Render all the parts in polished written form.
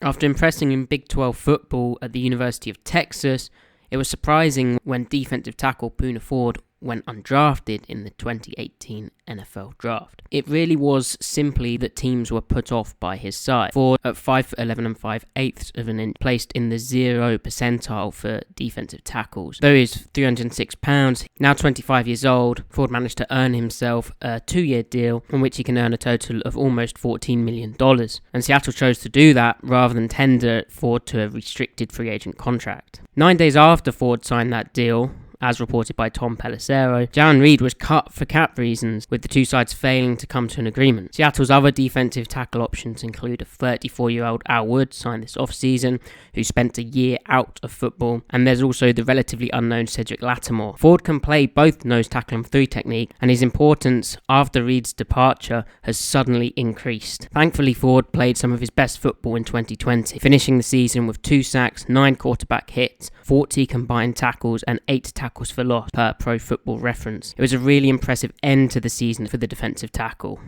After impressing in Big 12 football at the University of Texas, it was surprising when defensive tackle Poona Ford went undrafted in the 2018 NFL Draft. It really was simply that teams were put off by his size. Ford, at 5'11" and 5/8 of an inch, placed in the 0 percentile for defensive tackles. Though he's 306 pounds, now 25 years old, Ford managed to earn himself a 2-year deal on which he can earn a total of almost $14 million. And Seattle chose to do that rather than tender Ford to a restricted free agent contract. 9 days after Ford signed that deal, as reported by Tom Pelissero, Jarran Reed was cut for cap reasons, with the two sides failing to come to an agreement. Seattle's other defensive tackle options include a 34-year-old Al Wood, signed this offseason, who spent a year out of football, and there's also the relatively unknown Cedric Lattimore. Ford can play both nose tackle and 3 technique, and his importance after Reed's departure has suddenly increased. Thankfully, Ford played some of his best football in 2020, finishing the season with 2 sacks, 9 quarterback hits, 40 combined tackles, and 8 tackles for loss per Pro Football Reference. It was a really impressive end to the season for the defensive tackle.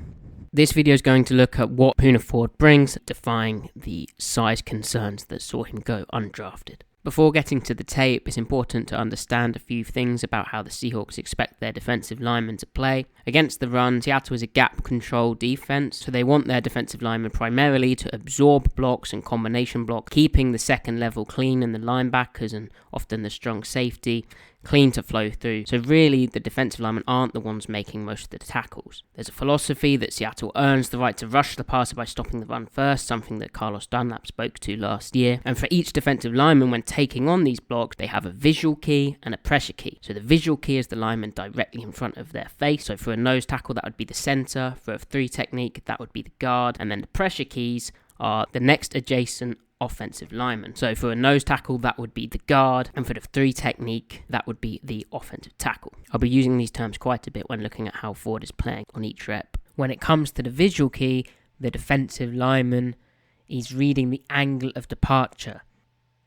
This video is going to look at what Poona Ford brings, defying the size concerns that saw him go undrafted. Before getting to the tape, it's important to understand a few things about how the Seahawks expect their defensive linemen to play. Against the run, Seattle is a gap control defense, so they want their defensive linemen primarily to absorb blocks and combination blocks, keeping the second level clean and the linebackers and often the strong safety clean to flow through. So really, the defensive linemen aren't the ones making most of the tackles. There's a philosophy that Seattle earns the right to rush the passer by stopping the run first, something that Carlos Dunlap spoke to last year. And for each defensive lineman, when taking on these blocks, they have a visual key and a pressure key. So the visual key is the lineman directly in front of their face. So for a nose tackle, that would be the center. For a 3 technique, that would be the guard. And then the pressure keys are the next adjacent offensive lineman. So for a nose tackle, that would be the guard, and for the 3 technique, that would be the offensive tackle. I'll be using these terms quite a bit when looking at how Ford is playing on each rep. When it comes to the visual key, the defensive lineman is reading the angle of departure.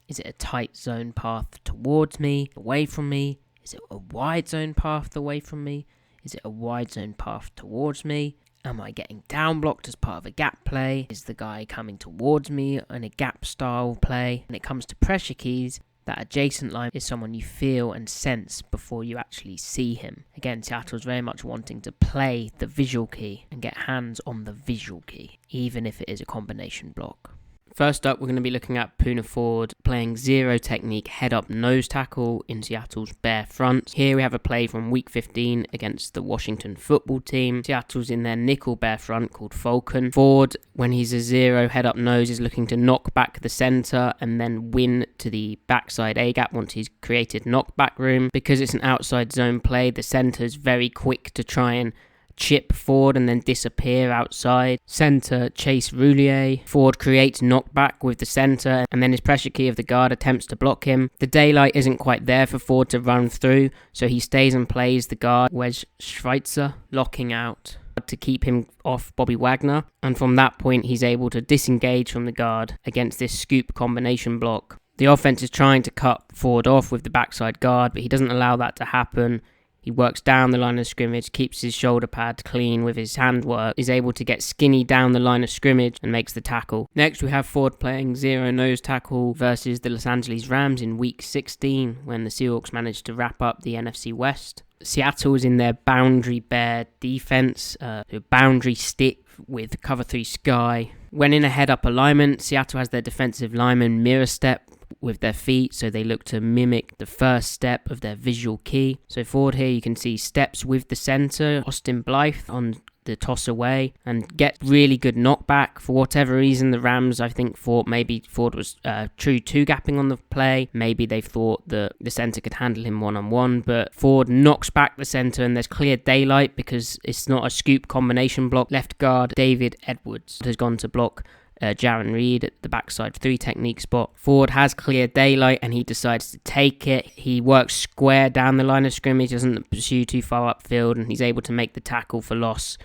Is it a tight zone path towards me, away from me? Is it a wide zone path away from me? Is it a wide zone path towards me? Am I getting down blocked as part of a gap play? Is the guy coming towards me in a gap style play? When it comes to pressure keys, that adjacent line is someone you feel and sense before you actually see him. Again, Seattle's very much wanting to play the visual key and get hands on the visual key, even if it is a combination block. First up, we're going to be looking at Poona Ford playing 0 technique head-up nose tackle in Seattle's bare front. Here we have a play from Week 15 against the Washington football team. Seattle's in their nickel bare front called Falcon. Ford, when he's a 0 head-up nose, is looking to knock back the center and then win to the backside A-gap once he's created knockback room. Because it's an outside zone play, the center's very quick to try and chip Ford and then disappear outside. Center Chase Roulier. Ford creates knockback with the center, and then his pressure key of the guard attempts to block him. The daylight isn't quite there for Ford to run through, so he stays and plays the guard Wes Schweitzer, locking out to keep him off Bobby Wagner, and from that point he's able to disengage from the guard against this scoop combination block. The offense is trying to cut Ford off with the backside guard, but he doesn't allow that to happen. He works down the line of scrimmage, keeps his shoulder pad clean with his handwork, is able to get skinny down the line of scrimmage and makes the tackle. Next, we have Ford playing 0 nose tackle versus the Los Angeles Rams in Week 16 when the Seahawks managed to wrap up the NFC West. Seattle is in their boundary bear defense, boundary stick with cover 3 sky. When in a head-up alignment, Seattle has their defensive lineman mirror step with their feet, so they look to mimic the first step of their visual key. So forward here you can see steps with the center, Austin Blythe on the toss away, and get really good knockback. For whatever reason, the Rams, I think, thought maybe Ford was true 2-gapping on the play. Maybe they thought that the center could handle him one-on-one, but Ford knocks back the center and there's clear daylight because it's not a scoop combination block. Left guard David Edwards has gone to block Jarran Reed at the backside 3 technique spot. Ford has clear daylight and he decides to take it. He works square down the line of scrimmage, doesn't pursue too far upfield, and he's able to make the tackle for loss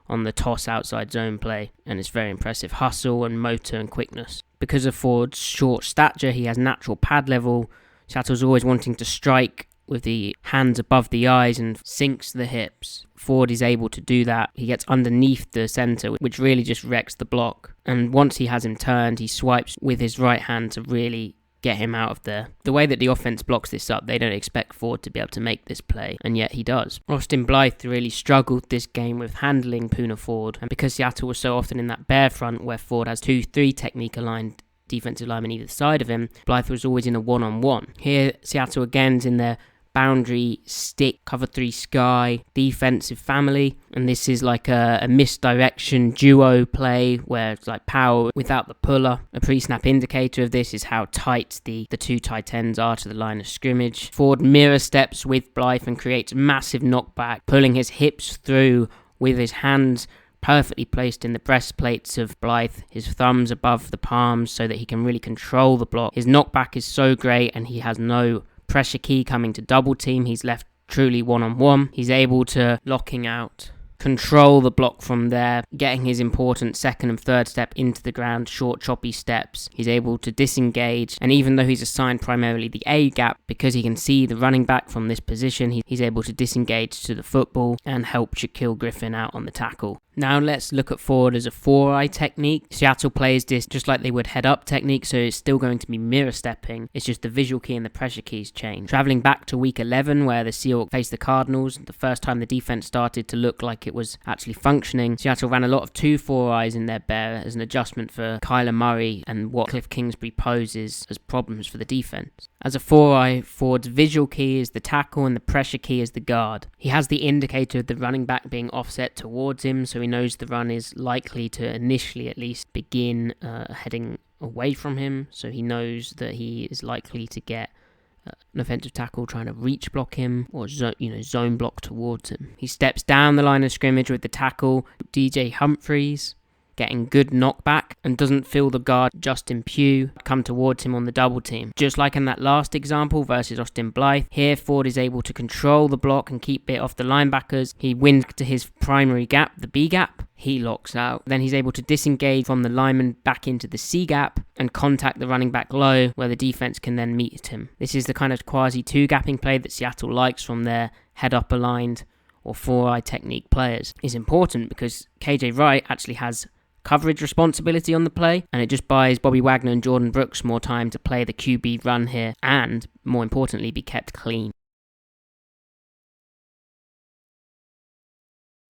on the toss outside zone play, and it's very impressive hustle and motor and quickness. Because of Ford's short stature, he has natural pad level. Seattle's always wanting to strike with the hands above the eyes and sinks the hips. Ford is able to do that. He gets underneath the center, which really just wrecks the block. And once he has him turned, he swipes with his right hand to really get him out of there. The way that the offense blocks this up, they don't expect Ford to be able to make this play, and yet he does. Austin Blythe really struggled this game with handling Poona Ford, and because Seattle was so often in that bear front where Ford has 2-3 technique aligned defensive linemen either side of him, Blythe was always in a one-on-one. Here, Seattle again's in their boundary stick, cover 3 sky, defensive family, and this is like a misdirection duo play where it's like power without the puller. A pre-snap indicator of this is how tight the two tight ends are to the line of scrimmage. Ford mirror steps with Blythe and creates massive knockback, pulling his hips through with his hands perfectly placed in the breastplates of Blythe, his thumbs above the palms so that he can really control the block. His knockback is so great and he has no pressure key coming to double team. He's left truly one-on-one. He's able to locking out, control the block from there, getting his important second and third step into the ground, short choppy steps. He's able to disengage, and even though he's assigned primarily the A gap, because he can see the running back from this position, he's able to disengage to the football and help Shaquille Griffin out on the tackle. Now let's look at Ford as a 4-eye technique. Seattle plays this just like they would head-up technique, so it's still going to be mirror stepping. It's just the visual key and the pressure keys change. Traveling back to week 11 where the Seahawks faced the Cardinals, the first time the defense started to look like it was actually functioning, Seattle ran a lot of 2-4-eyes in their bear as an adjustment for Kyler Murray and what Cliff Kingsbury poses as problems for the defense. As a 4-eye, Ford's visual key is the tackle and the pressure key is the guard. He has the indicator of the running back being offset towards him, so he knows the run is likely to initially at least begin heading away from him, so he knows that he is likely to get an offensive tackle trying to reach block him or zone block towards him. He steps down the line of scrimmage with the tackle, DJ Humphries, getting good knockback, and doesn't feel the guard Justin Pugh come towards him on the double team. Just like in that last example versus Austin Blythe, here Ford is able to control the block and keep it off the linebackers. He wins to his primary gap, the B gap. He locks out. Then he's able to disengage from the lineman back into the C gap and contact the running back low where the defense can then meet him. This is the kind of quasi 2-gapping play that Seattle likes from their head-up aligned or 4-eye technique players. It's important because KJ Wright actually has coverage responsibility on the play, and it just buys Bobby Wagner and Jordan Brooks more time to play the QB run here and, more importantly, be kept clean.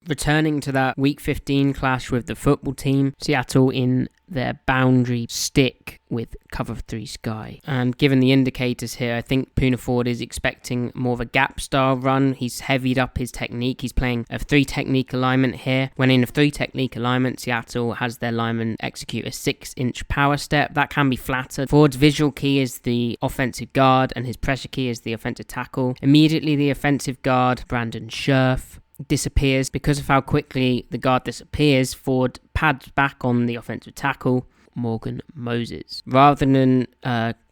Returning to that Week 15 clash with the football team, Seattle in their boundary stick with cover 3 sky. And given the indicators here, I think Poona Ford is expecting more of a gap style run. He's heavied up his technique. He's playing a 3 technique alignment here. When in a 3 technique alignment, Seattle has their lineman execute a 6-inch power step. That can be flattered. Ford's visual key is the offensive guard and his pressure key is the offensive tackle. Immediately the offensive guard, Brandon Scherf, disappears. Because of how quickly the guard disappears, Ford pads back on the offensive tackle, Morgan Moses. Rather than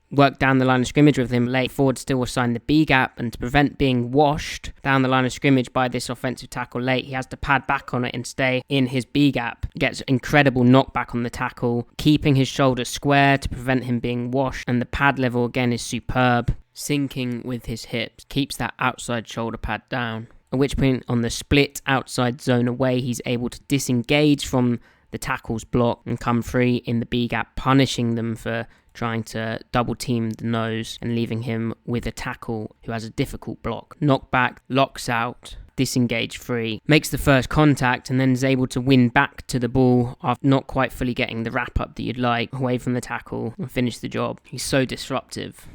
work down the line of scrimmage with him late, Ford still assigned the B gap, and to prevent being washed down the line of scrimmage by this offensive tackle late, he has to pad back on it and stay in his B gap. Gets incredible knockback on the tackle, keeping his shoulders square to prevent him being washed, and the pad level again is superb, syncing with his hips, keeps that outside shoulder pad down. At which point, on the split outside zone away, he's able to disengage from the tackle's block and come free in the B gap, punishing them for trying to double team the nose and leaving him with a tackle who has a difficult block. Knockback, locks out, disengage free, makes the first contact, and then is able to win back to the ball after not quite fully getting the wrap up that you'd like away from the tackle and finish the job. He's so disruptive.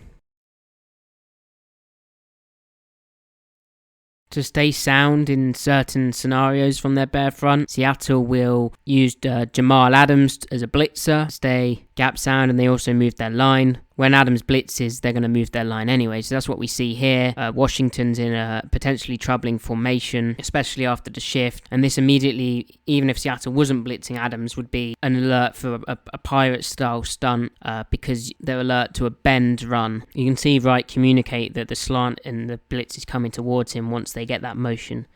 To stay sound in certain scenarios from their bear front, Seattle will use Jamal Adams as a blitzer, stay gap sound, and they also move their line. When Adams blitzes, they're going to move their line anyway, so that's what we see here. Washington's in a potentially troubling formation, especially after the shift, and this immediately, even if Seattle wasn't blitzing Adams, would be an alert for a Pirate-style stunt because they're alert to a bend run. You can see Wright communicate that the slant and the blitz is coming towards him once they get that motion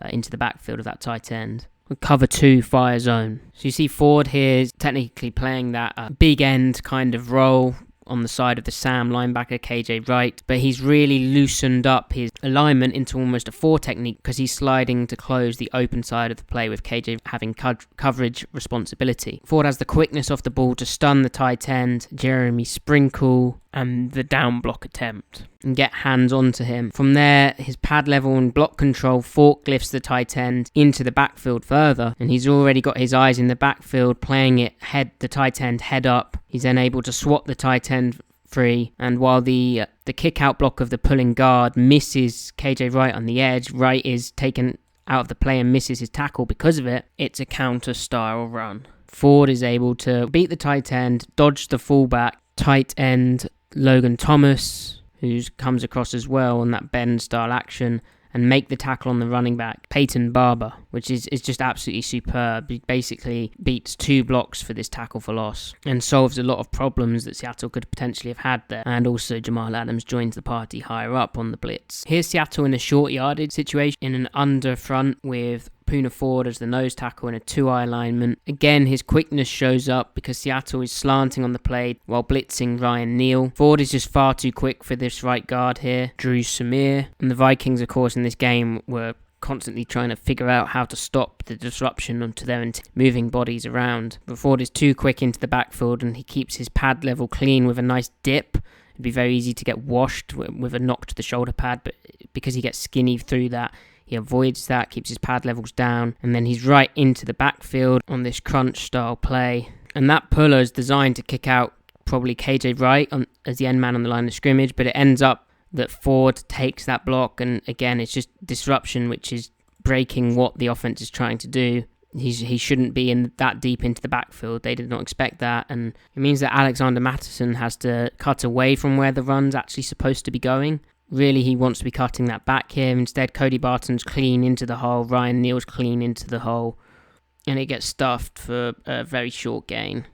into the backfield of that tight end. Cover 2 fire zone. So you see Ford here is technically playing that big end kind of role, on the side of the Sam linebacker KJ Wright, but he's really loosened up his alignment into almost a 4 technique because he's sliding to close the open side of the play with KJ having coverage responsibility. Ford has the quickness off the ball to stun the tight end, Jeremy Sprinkle, and the down block attempt and get hands onto him. From there, his pad level and block control forklifts the tight end into the backfield further, and he's already got his eyes in the backfield, playing it the tight end head up. He's then able to swat the tight end free, and while the kick out block of the pulling guard misses KJ Wright on the edge, Wright is taken out of the play and misses his tackle because of it. It's a counter style run. Ford is able to beat the tight end, dodge the fullback, tight end Logan Thomas, who comes across as well on that bend style action, and make the tackle on the running back, Peyton Barber, which is just absolutely superb. He basically beats 2 blocks for this tackle for loss and solves a lot of problems that Seattle could potentially have had there. And also Jamal Adams joins the party higher up on the blitz. Here's Seattle in a short yardage situation in an under front with Poona Ford as the nose tackle in a 2-eye alignment. Again, his quickness shows up because Seattle is slanting on the play while blitzing Ryan Neal. Ford is just far too quick for this right guard here, Drew Samir. And the Vikings, of course, in this game were constantly trying to figure out how to stop the disruption onto their moving bodies around. But Ford is too quick into the backfield and he keeps his pad level clean with a nice dip. It'd be very easy to get washed with a knock to the shoulder pad, but because he gets skinny through that, he avoids that, keeps his pad levels down, and then he's right into the backfield on this crunch style play. And that puller is designed to kick out probably KJ Wright as the end man on the line of scrimmage, but it ends up that Ford takes that block, and again, it's just disruption, which is breaking what the offense is trying to do. He shouldn't be in that deep into the backfield. They did not expect that, and it means that Alexander Mattison has to cut away from where the run's actually supposed to be going. Really, he wants to be cutting that back here. Instead, Cody Barton's clean into the hole. Ryan Neal's clean into the hole. And it gets stuffed for a very short gain.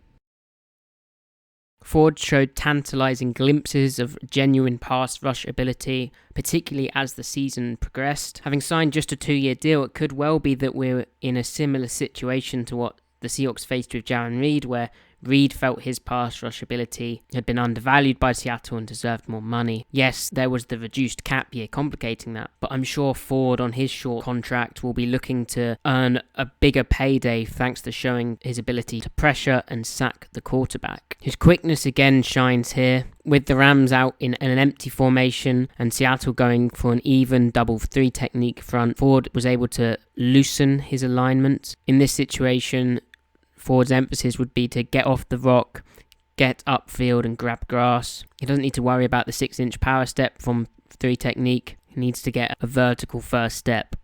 Ford showed tantalizing glimpses of genuine pass rush ability, particularly as the season progressed. Having signed just a 2-year deal, it could well be that we're in a similar situation to what the Seahawks faced with Jarran Reed, where Reed felt his pass rush ability had been undervalued by Seattle and deserved more money. Yes, there was the reduced cap year complicating that, but I'm sure Ford on his short contract will be looking to earn a bigger payday thanks to showing his ability to pressure and sack the quarterback. His quickness again shines here. With the Rams out in an empty formation and Seattle going for an even double 3 technique front, Ford was able to loosen his alignment. In this situation, Ford's emphasis would be to get off the rock, get upfield and grab grass. He doesn't need to worry about the 6-inch power step from 3 technique. He needs to get a vertical first step.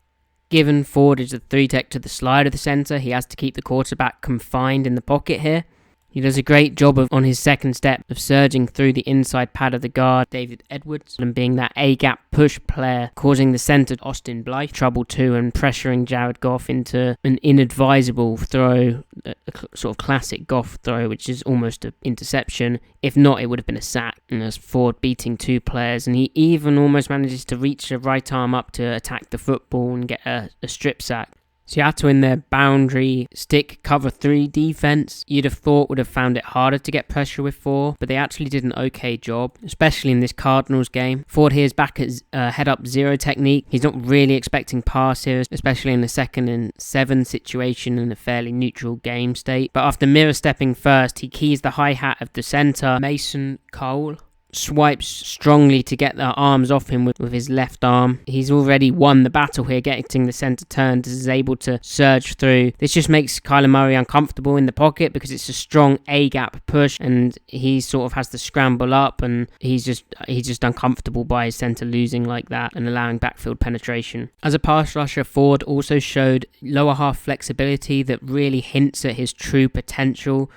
Given Ford is a 3-tech to the slide of the center, he has to keep the quarterback confined in the pocket here. He does a great job on his second step of surging through the inside pad of the guard, David Edwards, and being that A-gap push player, causing the center, Austin Blythe, trouble too, and pressuring Jared Goff into an inadvisable throw, a sort of classic Goff throw, which is almost an interception. If not, it would have been a sack. And there's Ford beating 2 players, and he even almost manages to reach the right arm up to attack the football and get a strip sack. Seattle in their boundary stick cover 3 defense, you'd have thought would have found it harder to get pressure with 4, but they actually did an okay job, especially in this Cardinals game. Ford here is back at head up 0 technique. He's not really expecting pass here, especially in the 2nd and 7 situation in a fairly neutral game state. But after mirror stepping first, he keys the hi-hat of the center, Mason Cole. Swipes strongly to get their arms off him with his left arm. He's already won the battle here, getting the center turned, is able to surge through. This just makes Kyler Murray uncomfortable in the pocket because it's a strong A-gap push and he sort of has to scramble up, and he's just uncomfortable by his center losing like that and allowing backfield penetration. As a pass rusher, Ford also showed lower half flexibility that really hints at his true potential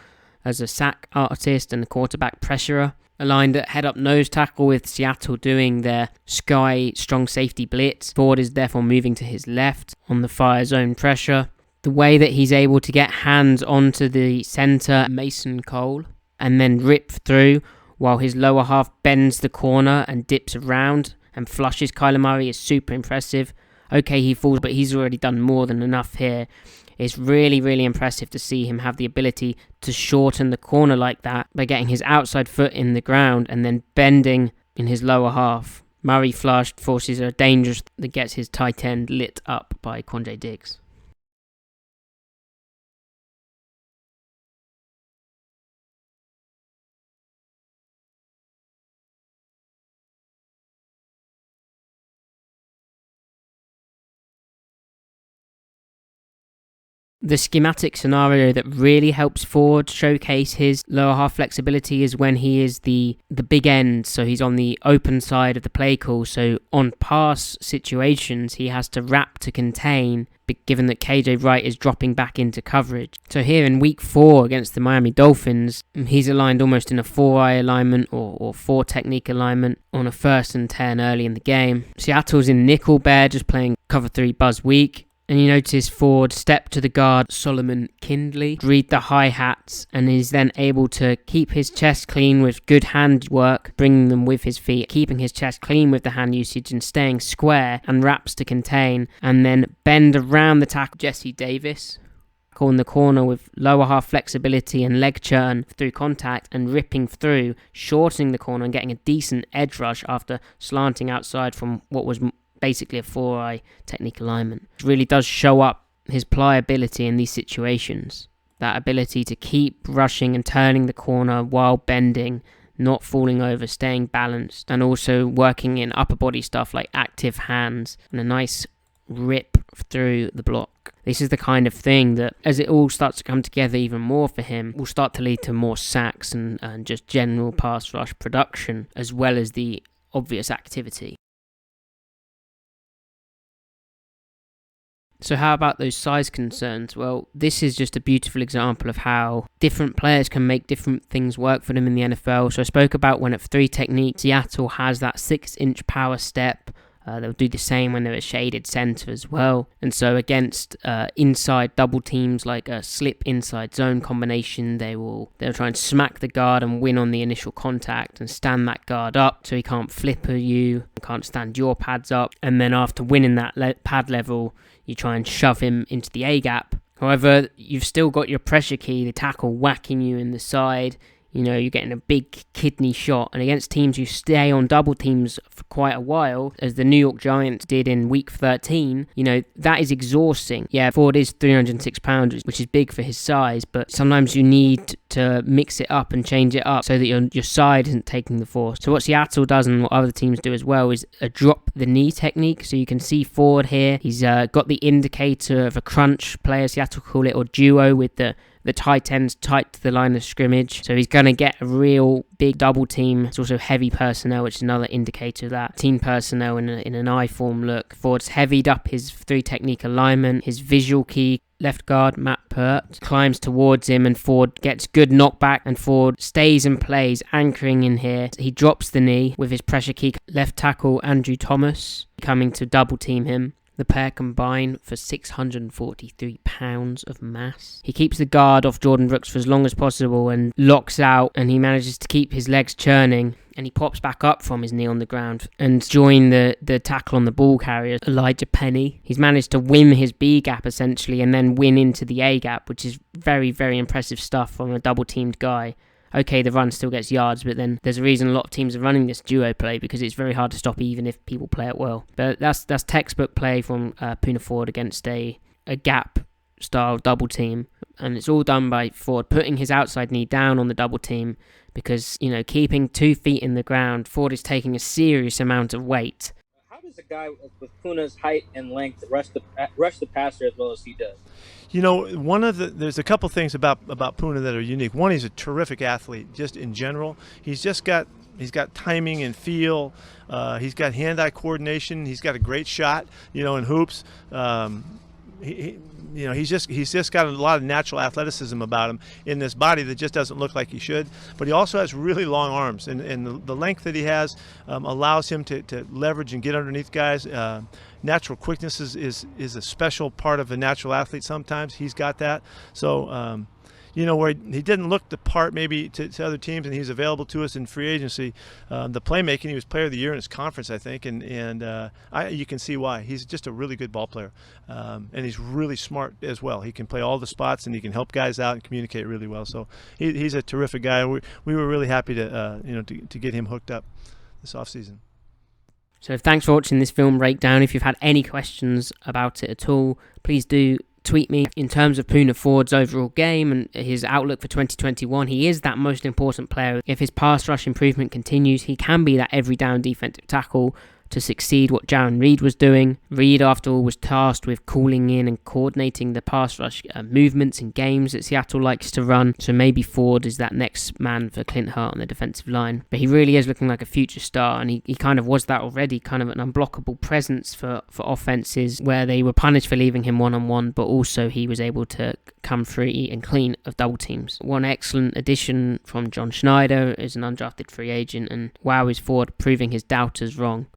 as a sack artist and a quarterback pressurer. Aligned at head-up nose tackle with Seattle doing their sky strong safety blitz. Ford is therefore moving to his left on the fire zone pressure. The way that he's able to get hands onto the center, Mason Cole, and then rip through while his lower half bends the corner and dips around and flushes Kyler Murray is super impressive. Okay, he falls, but he's already done more than enough here. It's really, really impressive to see him have the ability to shorten the corner like that by getting his outside foot in the ground and then bending in his lower half. Murray flush forces a dangerous that gets his tight end lit up by Quandre Diggs. The schematic scenario that really helps Ford showcase his lower half flexibility is when he is the big end, so he's on the open side of the play call. So on pass situations, he has to wrap to contain, given that KJ Wright is dropping back into coverage. So here in week 4 against the Miami Dolphins, he's aligned almost in a 4-eye alignment or 4 technique alignment on a 1st and 10 early in the game. Seattle's in nickel bear, just playing cover 3 buzz weak. And you notice Ford step to the guard, Solomon Kindley, read the hi-hats, and is then able to keep his chest clean with good hand work, bringing them with his feet, keeping his chest clean with the hand usage and staying square and wraps to contain, and then bend around the tackle, Jesse Davis, in the corner with lower half flexibility and leg churn through contact and ripping through, shortening the corner and getting a decent edge rush after slanting outside from what was basically a 4-eye technique alignment. It really does show up his pliability in these situations. That ability to keep rushing and turning the corner while bending, not falling over, staying balanced, and also working in upper body stuff like active hands and a nice rip through the block. This is the kind of thing that, as it all starts to come together even more for him, will start to lead to more sacks and just general pass rush production, as well as the obvious activity. So how about those size concerns? Well, this is just a beautiful example of how different players can make different things work for them in the NFL. So I spoke about when at 3 technique, Seattle has that 6-inch power step. They'll do the same when they're at shaded center as well. And so against inside double teams like a slip inside zone combination, they'll try and smack the guard and win on the initial contact and stand that guard up so he can't flipper you, can't stand your pads up. And then after winning that pad level, you try and shove him into the A-gap. However, you've still got your pressure key, the tackle whacking you in the side. You know, you're getting a big kidney shot. And against teams who stay on double teams for quite a while, as the New York Giants did in week 13, you know, that is exhausting. Yeah, Ford is 306 pounds, which is big for his size, but sometimes you need to mix it up and change it up so that your side isn't taking the force. So what Seattle does and what other teams do as well is a drop the knee technique. So you can see Ford here. He's got the indicator of a crunch player, Seattle call it, or duo with the tight ends tight to the line of scrimmage. So he's going to get a real big double team. It's also heavy personnel, which is another indicator of that. Team personnel in an I-form look. Ford's heavied up his 3 technique alignment. His visual key, left guard, Matt Pert, climbs towards him and Ford gets good knockback and Ford stays and plays, anchoring in here. He drops the knee with his pressure key. Left tackle, Andrew Thomas, coming to double team him. The pair combine for 643 pounds of mass. He keeps the guard off Jordan Brooks for as long as possible and locks out, and he manages to keep his legs churning, and he pops back up from his knee on the ground and join the tackle on the ball carrier, Elijah Penny. He's managed to win his B gap essentially and then win into the A gap, which is very, very impressive stuff from a double teamed guy. Okay, the run still gets yards, but then there's a reason a lot of teams are running this duo play because it's very hard to stop even if people play it well. But that's textbook play from Poona Ford against a gap-style double team. And it's all done by Ford putting his outside knee down on the double team because, you know, keeping 2 feet in the ground, Ford is taking a serious amount of weight. How does a guy with Poona's height and length rush the passer as well as he does? You know, there's a couple things about Poona that are unique. One, he's a terrific athlete, just in general. He's got timing and feel. He's got hand-eye coordination. He's got a great shot, you know, in hoops. He's just got a lot of natural athleticism about him in this body that just doesn't look like he should. But he also has really long arms, and the length that he has allows him to leverage and get underneath guys. Natural quickness is a special part of a natural athlete sometimes. He's got that. So, where he didn't look the part maybe to other teams, and he's available to us in free agency. The playmaking, he was Player of the Year in his conference, I think, and you can see why. He's just a really good ball player, and he's really smart as well. He can play all the spots, and he can help guys out and communicate really well. So he's a terrific guy. We were really happy to get him hooked up this offseason. So thanks for watching this film breakdown. If you've had any questions about it at all, please do tweet me. In terms of Poona Ford's overall game and his outlook for 2021, he is that most important player. If his pass rush improvement continues, he can be that every down defensive tackle to succeed what Jarran Reed was doing. Reed, after all, was tasked with calling in and coordinating the pass rush movements and games that Seattle likes to run, so maybe Ford is that next man for Clint Hurt on the defensive line. But he really is looking like a future star, and he kind of was that already, kind of an unblockable presence for offenses where they were punished for leaving him one-on-one, but also he was able to come free and clean of double teams. One excellent addition from John Schneider as an undrafted free agent, and wow, is Ford proving his doubters wrong.